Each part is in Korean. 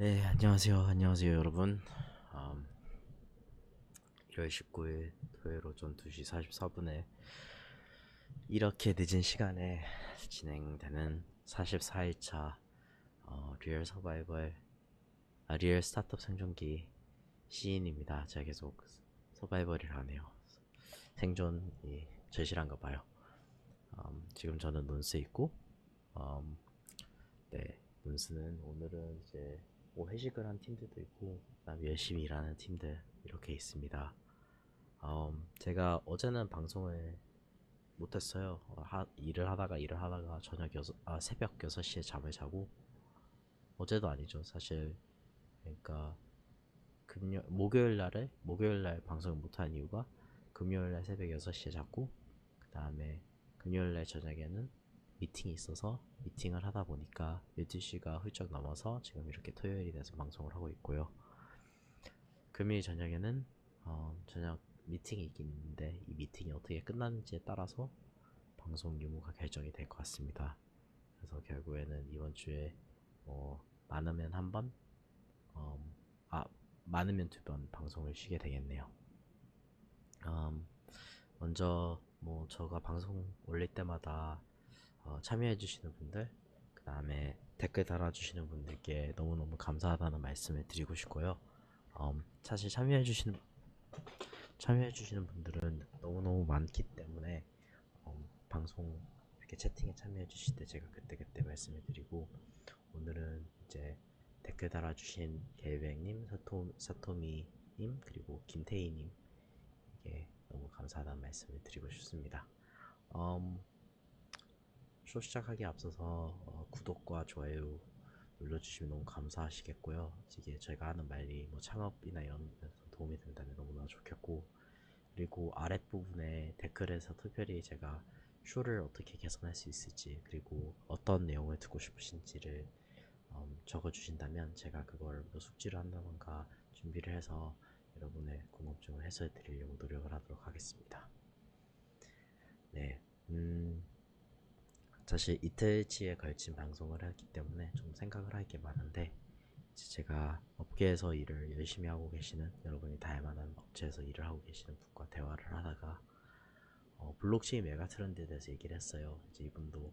네, 안녕하세요, 여러분. 음, 1월 19일 토요일 오전 2시 44분에 이렇게 늦은 시간에 진행되는 44일차 리얼 서바이벌, 리얼 스타트업 생존기 시인입니다. 제가 계속 서바이벌이라 하네요. 생존이 절실한가 봐요. 지금 저는 논스에 있고, 음, 네, 논스는 오늘은 이제 뭐 회식을 한 팀들도 있고, 그다음 열심히 일하는 팀들 이렇게 있습니다. 제가 어제는 방송을 못했어요. 일을 하다가 새벽 6시에 잠을 자고, 어제도 아니죠. 사실, 그러니까, 목요일날 방송을 못한 이유가, 금요일날 새벽 6시에 잤고, 그 다음에 금요일날 저녁에는 미팅이 있어서 미팅을 하다 보니까 12시가 훌쩍 넘어서 지금 이렇게 토요일이 돼서 방송을 하고 있고요. 금요일 저녁에는 저녁 미팅이 있긴 있는데 이 미팅이 어떻게 끝나는지에 따라서 방송 유무가 결정이 될 것 같습니다. 그래서 결국에는 이번 주에 많으면 한 번, 음, 아 많으면 두 번 방송을 쉬게 되겠네요. 먼저 뭐 저가 방송 올릴 때마다 참여해주시는 분들, 그 다음에 댓글 달아주시는 분들께 너무너무 감사하다는 말씀을 드리고 싶고요. 사실 참여해주시는 분들은 너무너무 많기 때문에 방송 이렇게 채팅에 참여해주실 때 제가 그때그때 말씀을 드리고, 오늘은 이제 댓글 달아주신 겔뱅님, 사토미님, 그리고 김태희님, 이게 너무 감사하다는 말씀을 드리고 싶습니다. 쇼 시작하기에 앞서서 구독과 좋아요 눌러주시면 너무 감사하시겠고요. 이게 저희가 하는 말이 뭐 창업이나 이런 데서 도움이 된다면 너무나 좋겠고, 그리고 아랫부분에 댓글에서 특별히 제가 쇼를 어떻게 개선할 수 있을지, 그리고 어떤 내용을 듣고 싶으신지를 적어주신다면 제가 그걸 뭐 숙지를 한다던가 준비를 해서 여러분의 궁금증을 해소해 드리려고 노력을 하도록 하겠습니다. 네, 사실 이틀치에 걸친 방송을 했기 때문에 좀 생각을 할 게 많은데, 제가 업계에서 일을 열심히 하고 계시는, 여러분이 다양한 업체에서 일을 하고 계시는 분과 대화를 하다가 블록체인 메가 트렌드에 대해서 얘기를 했어요. 이제 이분도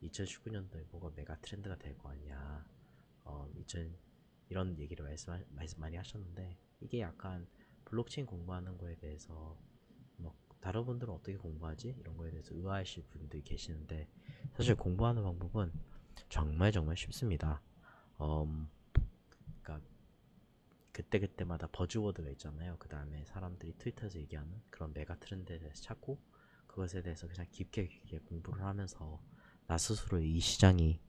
2019년도에 뭐가 메가 트렌드가 될 거 아니야. 2000 이런 얘기를 말씀 많이 하셨는데, 이게 약간 블록체인 공부하는 거에 대해서 막 다른 분들은 어떻게 공부하지? 이런 거에 대해서 의아하실 분들이 계시는데, 사실 공부하는 방법은 정말 쉽습니다. 그러니까 그때그때마다 버즈워드가 있잖아요. 그 다음에 사람들이 트위터에서 얘기하는 그런 메가 트렌드에 대해서 찾고, 그것에 대해서 그냥 깊게 공부를 하면서 나 스스로 이 시장이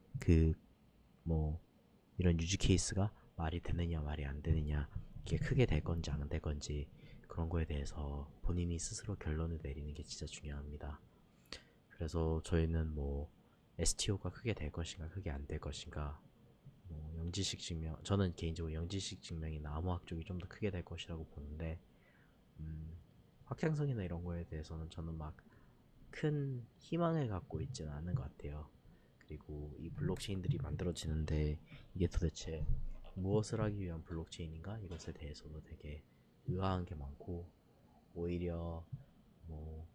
뭐 이런 유지 케이스가 말이 되느냐 말이 안 되느냐, 이게 크게 될 건지 안 될 건지, 그런 거에 대해서 본인이 스스로 결론을 내리는 게 진짜 중요합니다. 그래서 저희는 뭐 STO가 크게 될 것인가 크게 안 될 것인가, 뭐 영지식 증명, 저는 개인적으로 영지식 증명이나 암호학 쪽이 좀 더 크게 될 것이라고 보는데, 확장성이나 이런 거에 대해서는 저는 막 큰 희망을 갖고 있지는 않은 것 같아요. 그리고 이 블록체인들이 만들어지는데 이게 도대체 무엇을 하기 위한 블록체인인가, 이것에 대해서도 되게 의아한 게 많고, 오히려 뭐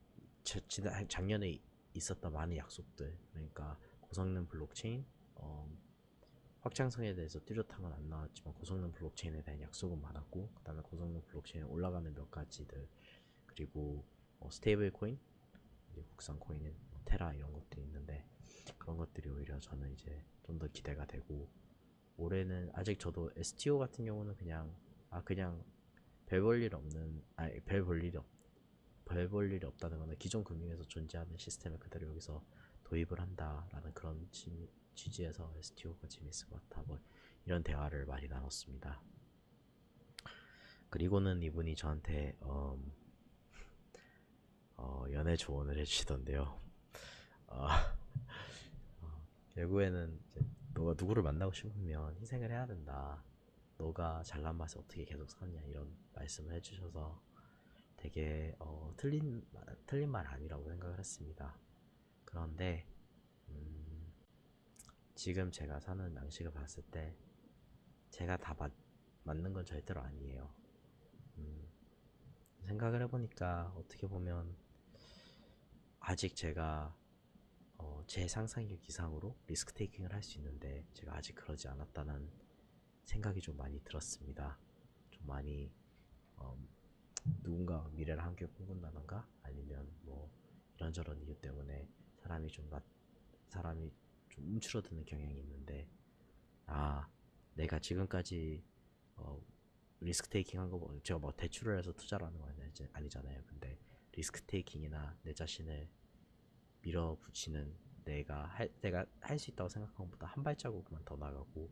작년에 있었던 많은 약속들, 그러니까 고성능 블록체인, 어, 확장성에 대해서 뚜렷한 건 안 나왔지만 고성능 블록체인에 대한 약속은 많았고, 그 다음에 고성능 블록체인에 올라가는 몇 가지들, 그리고 스테이블 코인, 국산 코인인 테라 이런 것들이 있는데, 그런 것들이 오히려 저는 이제 좀 더 기대가 되고, 올해는 아직 저도 STO 같은 경우는 그냥 별 볼 일 없는, 아니 별 볼 일이 없다는 거는 기존 금융에서 존재하는 시스템을 그대로 여기서 도입을 한다라는 그런 취지에서 STO가 재밌을 것 같아, 뭐 이런 대화를 많이 나눴습니다. 그리고는 이분이 저한테 연애 조언을 해주시던데요. 어, 결국에는 이제 너가 누구를 만나고 싶으면 희생을 해야 된다. 너가 잘난 맛에 어떻게 계속 사냐, 이런 말씀을 해주셔서 되게 틀린 말 아니라고 생각을 했습니다. 그런데 지금 제가 사는 양식을 봤을 때 제가 다 맞는 건 절대로 아니에요. 음, 생각을 해보니까 어떻게 보면 아직 제가 제 상상력 이상으로 리스크 테이킹을 할 수 있는데 제가 아직 그러지 않았다는 생각이 좀 많이 들었습니다. 좀 많이 어, 누군가 미래를 함께 꿈꾼다던가 아니면 뭐 이런저런 이유 때문에 사람이 좀 사람이 좀 움츠러드는 경향이 있는데 아 내가 지금까지 어, 리스크 테이킹 한 거 제가 뭐 대출을 해서 투자를 하는 건 아니잖아요. 근데 리스크 테이킹이나 내 자신을 밀어붙이는 내가 할 수 있다고 생각한 것보다 한 발자국만 더 나가고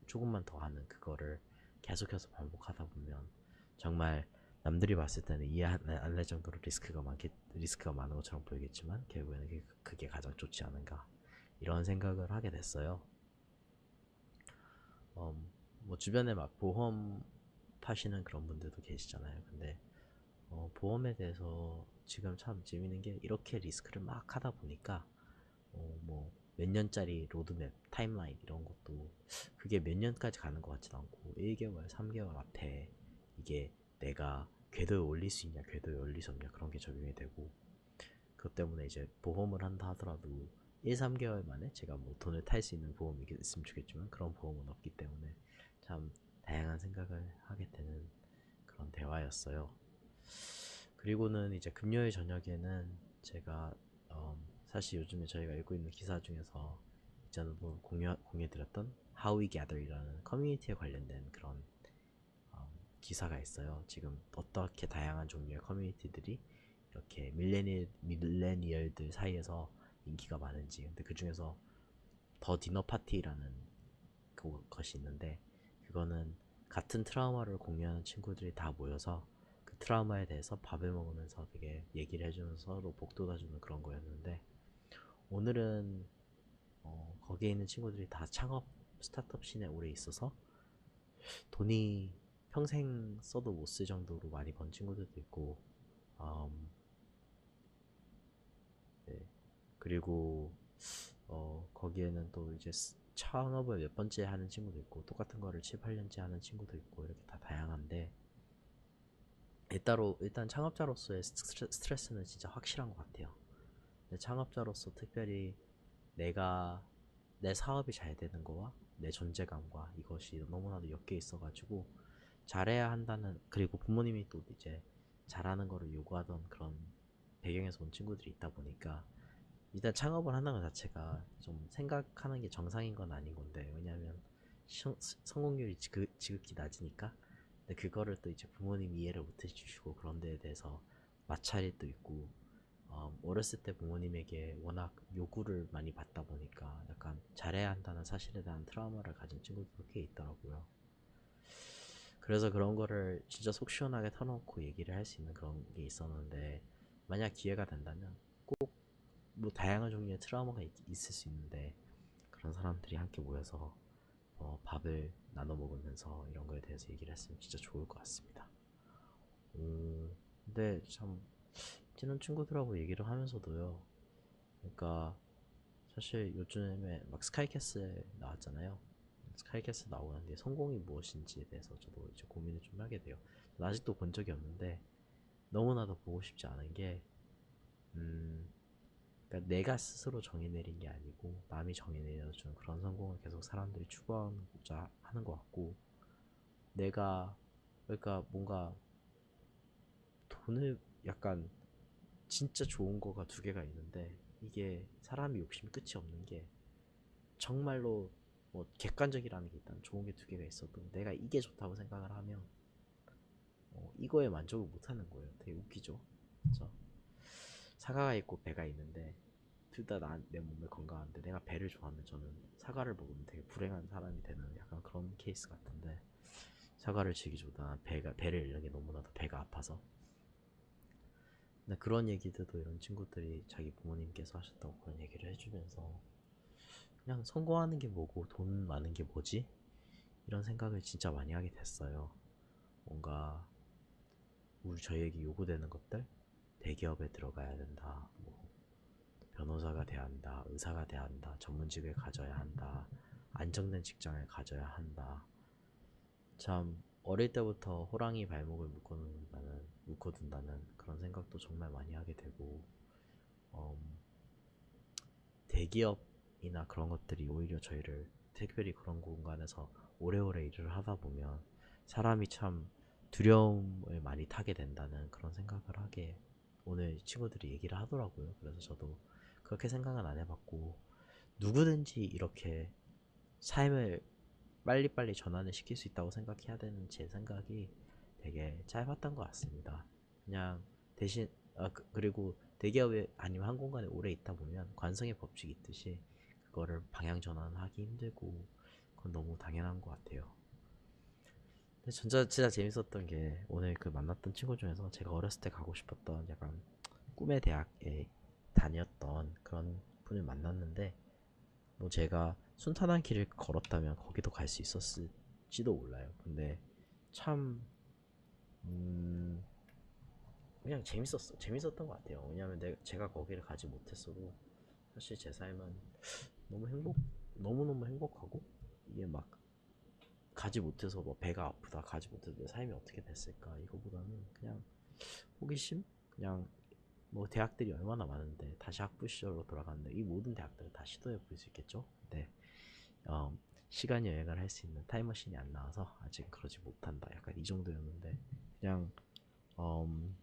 조금만 더 하는 그거를 계속해서 반복하다 보면 정말 남들이 봤을 때는 이해 안 할 정도로 리스크가 많은 것처럼 보이겠지만 결국에는 그게 가장 좋지 않은가 이런 생각을 하게 됐어요. 뭐 주변에 막 보험 파시는 그런 분들도 계시잖아요. 근데 보험에 대해서 지금 참 재밌는 게 이렇게 리스크를 막 하다 보니까 뭐 몇 년짜리 로드맵, 타임라인 이런 것도 그게 몇 년까지 가는 것 같지도 않고 1개월, 3개월 앞에 이게 내가 궤도에 올릴 수 있냐, 궤도에 올릴 수 없냐 그런 게 적용이 되고 그것 때문에 이제 보험을 한다 하더라도 1, 3개월 만에 제가 뭐 돈을 탈 수 있는 보험이 있으면 좋겠지만 그런 보험은 없기 때문에 참 다양한 생각을 하게 되는 그런 대화였어요. 그리고는 이제 금요일 저녁에는 제가 사실 요즘에 저희가 읽고 있는 기사 중에서 이전에도 공유해드렸던 How We Gather이라는 커뮤니티에 관련된 그런 기사가 있어요. 지금 어떻게 다양한 종류의 커뮤니티들이 이렇게 밀레니얼들 사이에서 인기가 많은지. 근데 그 중에서 더 디너 파티라는 것이 있는데 그거는 같은 트라우마를 공유하는 친구들이 다 모여서 그 트라우마에 대해서 밥을 먹으면서 되게 얘기를 해주면서 서로 복돋아주는 그런 거였는데 오늘은 거기에 있는 친구들이 다 창업 스타트업 씬에 오래 있어서 돈이 평생 써도 못 쓸 정도로 많이 번 친구들도 있고 네. 그리고 거기에는 또 이제 창업을 몇 번째 하는 친구도 있고 똑같은 거를 7, 8년째 하는 친구도 있고 이렇게 다 다양한데 일단 창업자로서의 스트레스는 진짜 확실한 것 같아요. 근데 창업자로서 특별히 내가 내 사업이 잘 되는 거와 내 존재감과 이것이 너무나도 엮여 있어가지고 잘해야 한다는 그리고 부모님이 또 이제 잘하는 거를 요구하던 그런 배경에서 온 친구들이 있다 보니까 일단 창업을 한다는 것 자체가 좀 생각하는 게 정상인 건 아닌 건데 왜냐면 성공률이 지극히 낮으니까 근데 그거를 또 이제 부모님이 이해를 못 해주시고 그런 데에 대해서 마찰이 또 있고 어렸을 때 부모님에게 워낙 요구를 많이 받다 보니까 약간 잘해야 한다는 사실에 대한 트라우마를 가진 친구들도 꽤 있더라고요. 그래서 그런 거를 진짜 속 시원하게 털어놓고 얘기를 할 수 있는 그런 게 있었는데 만약 기회가 된다면 뭐 다양한 종류의 트라우마가 있을 수 있는데 그런 사람들이 함께 모여서 밥을 나눠 먹으면서 이런 거에 대해서 얘기를 했으면 진짜 좋을 것 같습니다. 근데 참 친한 친구들하고 얘기를 하면서도요. 그러니까 사실 요즘에 막 스카이캐슬 나왔잖아요. 스카이캐슬 나오는데 성공이 무엇인지에 대해서 저도 이제 고민을 좀 하게 돼요. 저는 아직도 본 적이 없는데 너무나도 보고 싶지 않은 게 그러니까 내가 스스로 정의 내린 게 아니고 남이 정의 내려준 그런 성공을 계속 사람들이 추구하고자 하는 것 같고 내가 그러니까 뭔가 돈을 약간 진짜 좋은 거가 두 개가 있는데 이게 사람이 욕심이 끝이 없는 게 정말로 뭐 객관적이라는 게 일단 좋은 게 두 개가 있어도 내가 이게 좋다고 생각을 하면 이거에 만족을 못 하는 거예요. 되게 웃기죠. 그래서 사과가 있고 배가 있는데 둘 다 내 몸에 건강한데 내가 배를 좋아하면 저는 사과를 먹으면 되게 불행한 사람이 되는 약간 그런 케이스 같은데 사과를 즐기기보다 배를 잃는 게 너무나도 배가 아파서 근데 그런 얘기들도 이런 친구들이 자기 부모님께서 하셨다고 그런 얘기를 해주면서 그냥 성공하는 게 뭐고 돈 많은 게 뭐지? 이런 생각을 진짜 많이 하게 됐어요. 뭔가 저희에게 요구되는 것들 대기업에 들어가야 된다. 뭐 변호사가 돼야 한다. 의사가 돼야 한다. 전문직을 가져야 한다. 안정된 직장을 가져야 한다. 참 어릴 때부터 호랑이 발목을 묶어둔다는 그런 생각도 정말 많이 하게 되고, 음, 대기업이나 그런 것들이 오히려 저희를 특별히 그런 공간에서 오래오래 일을 하다 보면 사람이 참 두려움을 많이 타게 된다는 그런 생각을 하게 오늘 친구들이 얘기를 하더라고요. 그래서 저도 그렇게 생각은 안 해봤고, 누구든지 이렇게 삶을 빨리빨리 전환을 시킬 수 있다고 생각해야 되는 제 생각이 되게 짧았던 것 같습니다. 그냥 대신 그리고 대기업에 아니면 한 공간에 오래 있다 보면 관성의 법칙이 있듯이 그거를 방향 전환하기 힘들고 그건 너무 당연한 것 같아요. 근데 진짜 재밌었던 게 오늘 그 만났던 친구 중에서 제가 어렸을 때 가고 싶었던 약간 꿈의 대학에 다녔던 그런 분을 만났는데, 뭐 제가 순탄한 길을 걸었다면 거기도 갈 수 있었을지도 몰라요. 근데 참 음, 그냥 재밌었던 것 같아요. 왜냐하면 제가 거기를 가지 못했어도 사실 제 삶은 너무 너무너무 행복하고, 이게 막 가지 못해서 뭐 배가 아프다, 가지 못해서 내 삶이 어떻게 됐을까, 이거보다는 그냥 호기심? 그냥 뭐 대학들이 얼마나 많은데 다시 학부 시절로 돌아갔는데 이 모든 대학들을 다 시도해 볼 수 있겠죠? 네. 어, 시간 여행을 할 수 있는 타임머신이 안 나와서 아직 그러지 못한다. 약간 이 정도였는데, 그냥 음,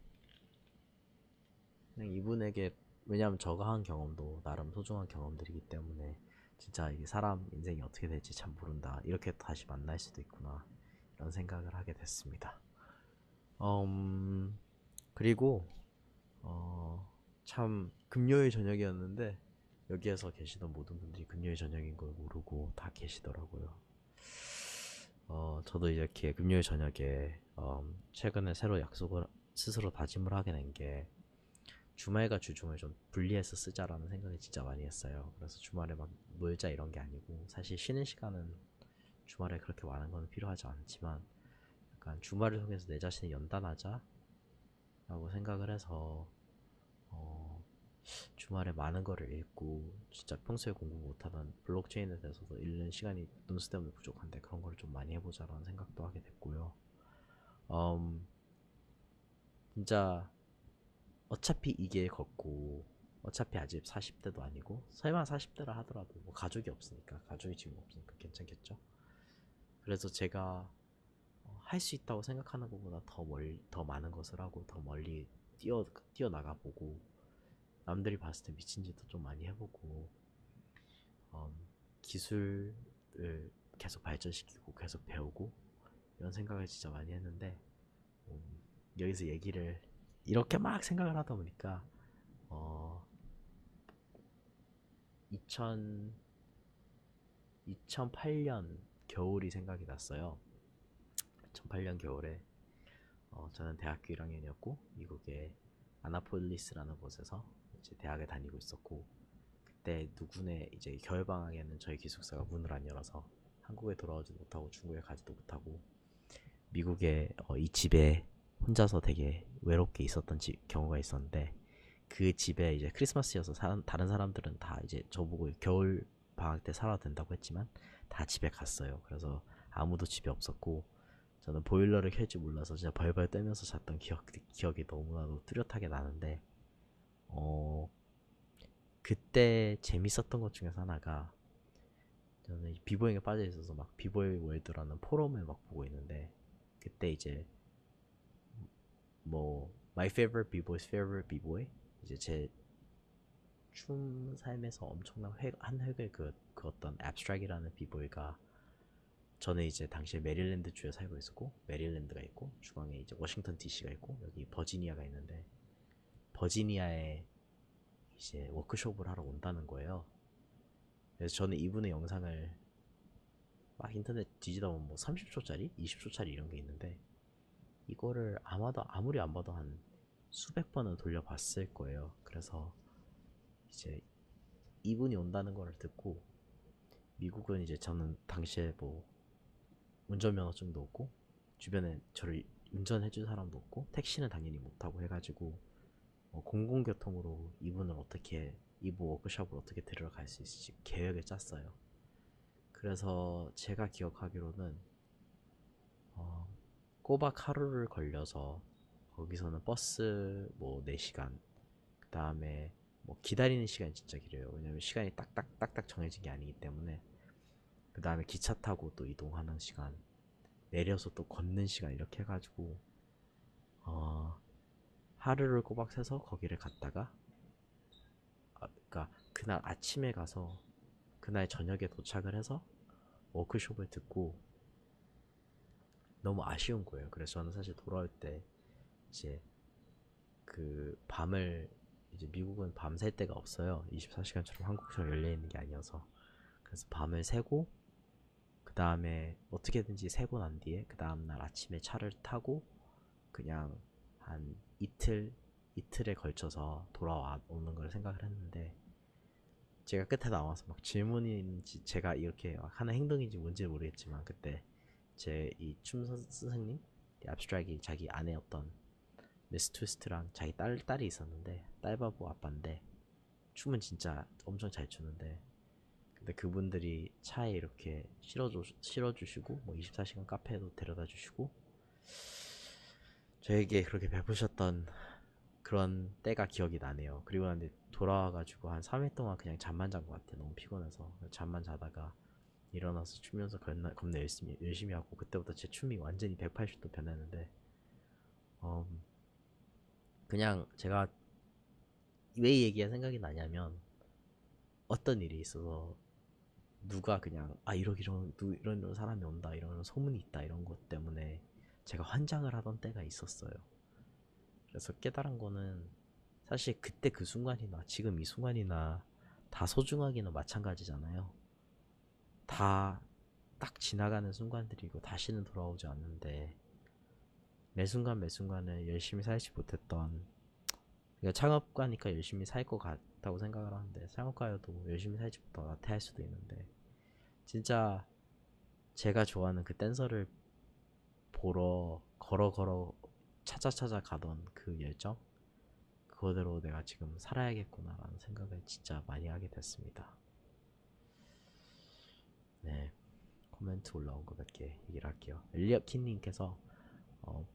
그냥 이분에게, 왜냐하면 저가 한 경험도 나름 소중한 경험들이기 때문에 진짜 이게 사람 인생이 어떻게 될지 참 모른다. 이렇게 다시 만날 수도 있구나. 이런 생각을 하게 됐습니다. 음, 그리고 어, 참 금요일 저녁이었는데 여기에서 계시던 모든 분들이 금요일 저녁인 걸 모르고 다 계시더라고요. 저도 이렇게 금요일 저녁에 최근에 새로 약속을 스스로 다짐을 하게 된 게, 주말과 주중을 좀 분리해서 쓰자라는 생각을 진짜 많이 했어요. 그래서 주말에 막 놀자 이런 게 아니고, 사실 쉬는 시간은 주말에 그렇게 많은 건 필요하지 않지만 약간 주말을 통해서 내 자신을 연단하자라고 생각을 해서 어, 주말에 많은 거를 읽고, 진짜 평소에 공부 못하던 블록체인에 대해서도 읽는 시간이 논술 때문에 부족한데 그런 걸 좀 많이 해보자라는 생각도 하게 됐고요. 음, 진짜 어차피 이 길 걷고, 어차피 아직 40대도 아니고, 설마 40대라 하더라도 뭐 가족이 없으니까, 가족이 지금 없으니까 괜찮겠죠. 그래서 제가 할 수 있다고 생각하는 것보다 더 많은 것을 하고 더 멀리 뛰어나가 보고, 남들이 봤을 때 미친 짓도 좀 많이 해보고, 음, 기술을 계속 발전시키고 계속 배우고, 이런 생각을 진짜 많이 했는데, 음, 여기서 얘기를 이렇게 막 생각을 하다 보니까 어, 2000, 2008년 겨울이 생각이 났어요. 2008년 겨울에 저는 대학교 1학년이었고 미국의 아나폴리스라는 곳에서 이제 대학에 다니고 있었고, 그때 누구네 이제 겨울 방학에는 저희 기숙사가 문을 안 열어서 한국에 돌아오지도 못하고 중국에 가지도 못하고 미국의 이 집에 혼자서 되게 외롭게 있었던 경우가 있었는데, 그 집에 이제 크리스마스여서 다른 사람들은 다 이제 저보고 겨울 방학 때 살아도 된다고 했지만 다 집에 갔어요. 그래서 아무도 집에 없었고 저는 보일러를 켤 줄 몰라서 진짜 벌벌 떨면서 잤던 기억이 너무나도 뚜렷하게 나는데, 어 그때 재밌었던 것 중에서 하나가, 저는 비보잉에 빠져 있어서 막 비보이 월드라는 포럼을 막 보고 있는데, 그때 이제 뭐 My favorite b-boy's favorite b-boy, 이제 제 춤 삶에서 엄청난 한 획을 그었던 앱스트랙이라는 비보이가, 저는 이제 당시에 메릴랜드 주에 살고 있었고, 메릴랜드가 있고 중앙에 이제 워싱턴 DC가 있고 여기 버지니아가 있는데, 버지니아에 이제 워크숍을 하러 온다는 거예요. 그래서 저는 이분의 영상을 막 인터넷 뒤지다 보면 뭐 30초짜리, 20초짜리 이런 게 있는데, 이거를 아마도 아무리 안 봐도 한 수백 번은 돌려봤을 거예요. 그래서 이제 이분이 온다는 걸 듣고, 미국은 이제 저는 당시에 뭐 운전면허증도 없고 주변에 저를 운전해줄 사람도 없고 택시는 당연히 못 타고 해가지고 공공교통으로 이분 워크숍을 어떻게 데리러 갈 수 있을지 계획을 짰어요. 그래서 제가 기억하기로는 어, 꼬박 하루를 걸려서 거기서는 버스 뭐 4시간, 그 다음에 뭐 기다리는 시간이 진짜 길어요. 왜냐면 시간이 딱딱 정해진 게 아니기 때문에. 그 다음에 기차 타고 또 이동하는 시간, 내려서 또 걷는 시간, 이렇게 해가지고 어, 하루를 꼬박 새서 거기를 갔다가, 그러니까 그날 아침에 가서 그날 저녁에 도착을 해서 워크숍을 듣고 너무 아쉬운 거예요. 그래서 저는 사실 돌아올 때 이제 그 밤을, 이제 미국은 밤 샐 때가 없어요. 24시간처럼 한국처럼 열려 있는 게 아니어서. 그래서 밤을 새고 그 다음에 어떻게든지 새고 난 뒤에 그 다음날 아침에 차를 타고 그냥 한 이틀에 걸쳐서 돌아와 오는 걸 생각을 했는데, 제가 끝에 나와서 막 질문인지 제가 이렇게 하는 행동인지 뭔지 모르겠지만, 그때 제 이 춤 선생님, abstract이 자기 아내였던 미스 트위스트랑 자기 딸이 있었는데, 딸바보 아빠인데 춤은 진짜 엄청 잘 추는데, 근데 그분들이 차에 이렇게 실어주시고 뭐 24시간 카페에도 데려다 주시고 저에게 그렇게 베푸셨던 그런 때가 기억이 나네요. 그리고 난 돌아와가지고 한 3일 동안 그냥 잠만 잔 것 같아요. 너무 피곤해서 잠만 자다가 일어나서 추면서 겁나 열심히 하고, 그때부터 제 춤이 완전히 180도 변했는데, 어, 그냥 제가 왜 이 얘기가 생각이 나냐면, 어떤 일이 있어서 누가 그냥 이런 사람이 온다, 이런 소문이 있다, 이런 것 때문에 제가 환장을 하던 때가 있었어요. 그래서 깨달은 거는, 사실 그때 그 순간이나 지금 이 순간이나 다 소중하기는 마찬가지잖아요. 다 딱 지나가는 순간들이고 다시는 돌아오지 않는데, 매 순간 매 순간을 열심히 살지 못했던, 그러니까 창업가니까 열심히 살 것 같다고 생각을 하는데, 창업가여도 열심히 살지 못하고 나태할 수도 있는데, 진짜 제가 좋아하는 그 댄서를 보러 걸어 찾아 가던 그 열정, 그거대로 내가 지금 살아야겠구나라는 생각을 진짜 많이 하게 됐습니다. 네, 코멘트 올라온 거 몇 개 얘기를 할게요. 엘리엇 킨님께서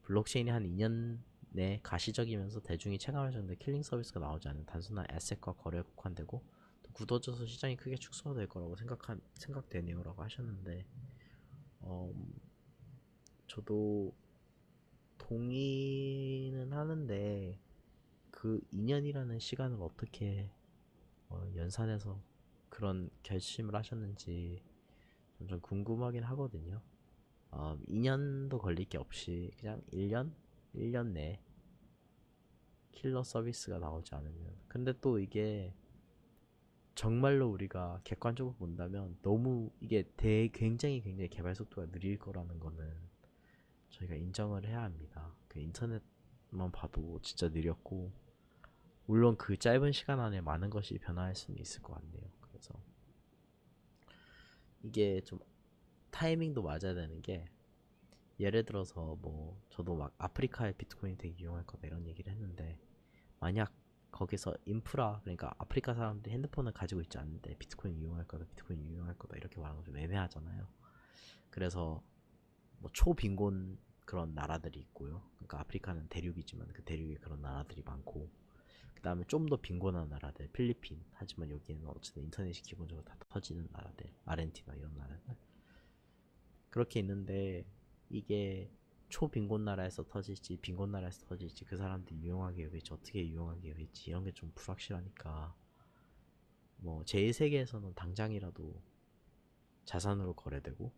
블록체인이 한 2년 내 가시적이면서 대중이 체감할 정도의 킬링 서비스가 나오지 않는 단순한 에셋과 거래에 국한되고 또 굳어져서 시장이 크게 축소될 거라고 생각되네요라고 하셨는데, 어, 저도 동의는 하는데, 그 2년이라는 시간을 어떻게 연산해서 그런 결심을 하셨는지 좀 궁금하긴 하거든요. 2년도 걸릴 게 없이 그냥 1년 내 킬러 서비스가 나오지 않으면. 근데 또 이게 정말로 우리가 객관적으로 본다면 너무 이게 굉장히 개발 속도가 느릴 거라는 거는 저희가 인정을 해야 합니다. 그 인터넷만 봐도 진짜 느렸고, 물론 그 짧은 시간 안에 많은 것이 변화할 수는 있을 것 같네요. 그래서 이게 좀 타이밍도 맞아야 되는 게, 예를 들어서 뭐 저도 막 아프리카에 비트코인 되게 이용할 거다 이런 얘기를 했는데, 만약 거기서 인프라, 그러니까 아프리카 사람들이 핸드폰을 가지고 있지 않는데 비트코인 이용할 거다 이렇게 말하는 건 좀 애매하잖아요. 그래서 뭐 초빈곤 그런 나라들이 있고요. 그러니까 아프리카는 대륙이지만 그 대륙에 그런 나라들이 많고, 그 다음에 좀 더 빈곤한 나라들, 필리핀. 하지만 여기에는 어쨌든 인터넷이 기본적으로 다 터지는 나라들, 아르헨티나 이런 나라들. 그렇게 있는데, 이게 초빈곤 나라에서 터질지 빈곤 나라에서 터질지, 그 사람들이 유용하게 여길지 어떻게 유용하게 여길지 이런 게 좀 불확실하니까, 뭐 제1세계에서는 당장이라도 자산으로 거래되고,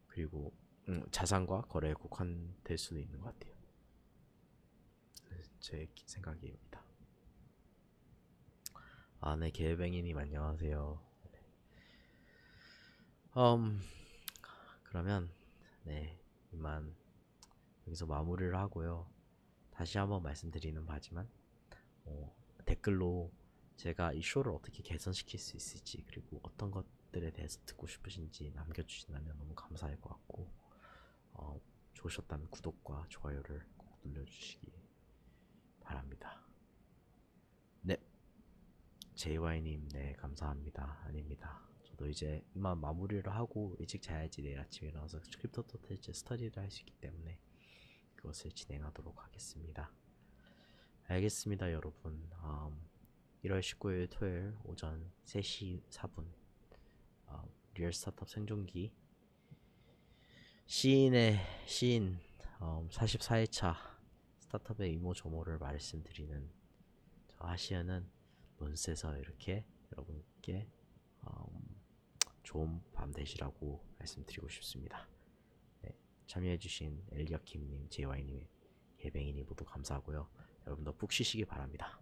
그리고 자산과 거래에 국한될 수도 있는 것 같아요. 제 생각입니다. 아, 네, 개뱅이님 안녕하세요. 음, 그러면 네, 이만 여기서 마무리를 하고요. 다시 한번 말씀드리는 바지만, 댓글로 제가 이 쇼를 어떻게 개선시킬 수 있을지, 그리고 어떤 것들에 대해서 듣고 싶으신지 남겨주신다면 너무 감사할 것 같고, 어, 좋으셨다면 구독과 좋아요를 꼭 눌러주시기 바랍니다. 네, JY님, 네, 감사합니다. 아닙니다. 저도 이제 이만 마무리를 하고 일찍 자야지 내일 아침에 일어나서 크립토 토테제 스터디를 할 수 있기 때문에 그것을 진행하도록 하겠습니다. 알겠습니다, 여러분. 1월 19일 토요일 오전 3시 4분 리얼 스타트업 생존기 시인 44회차 스타트업의 이모저모를 말씀드리는 저 하시연은 논스에서 이렇게 여러분께 좋은 밤 되시라고 말씀드리고 싶습니다. 네, 참여해주신 엘리어킴님, JY님, 예뱅이님 모두 감사하고요. 여러분도 푹 쉬시기 바랍니다.